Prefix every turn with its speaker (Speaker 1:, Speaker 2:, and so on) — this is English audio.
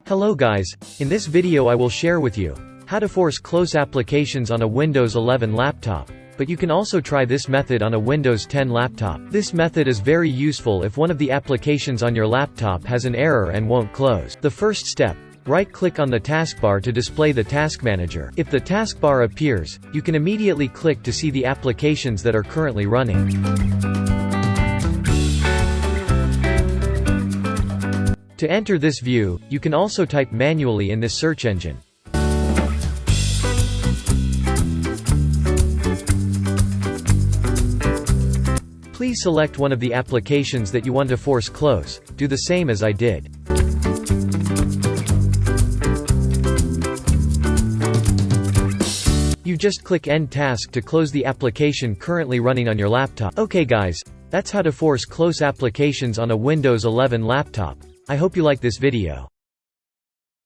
Speaker 1: Hello guys, in this video I will share with you how to force close applications on a Windows 11 laptop. But you can also try this method on a Windows 10 laptop. This method is very useful if one of the applications on your laptop has an error and won't close. The first step, right-click on the taskbar to display the task manager. If the taskbar appears, you can immediately click to see the applications that are currently running. To enter this view, you can also type manually in this search engine. Please select one of the applications that you want to force close. Do the same as I did. You just click End Task to close the application currently running on your laptop. Okay guys, that's how to force close applications on a Windows 11 laptop. I hope you like this video.